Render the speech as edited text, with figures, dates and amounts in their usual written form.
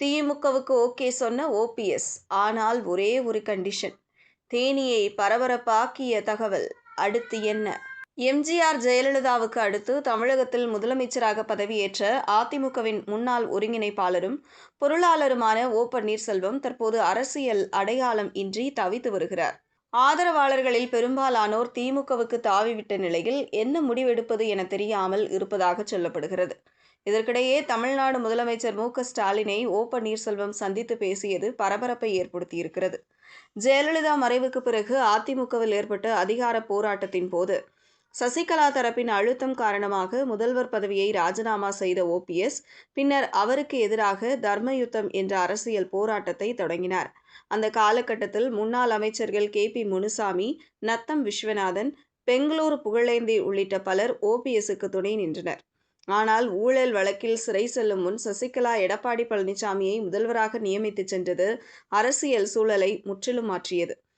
திமுகவுக்கு ஓகே சொன்ன ஓபிஎஸ். ஆனால் ஒரே ஒரு கண்டிஷன். தேனியை பரபரப்பாக்கிய தகவல். அடுத்து என்ன? எம்ஜிஆர் ஜெயலலிதாவுக்கு அடுத்து தமிழகத்தில் முதலமைச்சராக பதவியேற்ற அதிமுகவின் முன்னாள் ஒருங்கிணைப்பாளரும் பொருளாளருமான ஓ பன்னீர்செல்வம் தற்போது அரசியல் அடையாளம் இன்றி தவித்து வருகிறார். ஆதரவாளர்களில் பெரும்பாலானோர் திமுகவுக்கு தாவிவிட்ட நிலையில் என்ன முடிவெடுப்பது என தெரியாமல் இருப்பதாக சொல்லப்படுகிறது. இதற்கிடையே தமிழ்நாடு முதலமைச்சர் மு.க.ஸ்டாலினை ஓ பன்னீர்செல்வம் சந்தித்து பேசியது பரபரப்பை ஏற்படுத்தியிருக்கிறது. ஜெயலலிதா மறைவுக்கு பிறகு அதிமுகவில் ஏற்பட்ட அதிகார போராட்டத்தின் போது சசிகலா தரப்பின் அழுத்தம் காரணமாக முதல்வர் பதவியை ராஜினாமா செய்த ஓபிஎஸ் பின்னர் அவருக்கு எதிராக தர்மயுத்தம் என்ற அரசியல் போராட்டத்தை தொடங்கினார். அந்த காலகட்டத்தில் முன்னாள் அமைச்சர்கள் கே.பி. முனுசாமி, நத்தம் விஸ்வநாதன், பெங்களூரு புகழேந்தி உள்ளிட்ட பலர் ஓபிஎஸ்க்கு துணை நின்றனர். ஆனால் ஊழல் வழக்கில் சிறை செல்லும் முன் சசிகலா எடப்பாடி பழனிசாமியை முதல்வராக நியமித்து சென்றது அரசியல் சூழலை முற்றிலும் மாற்றியது.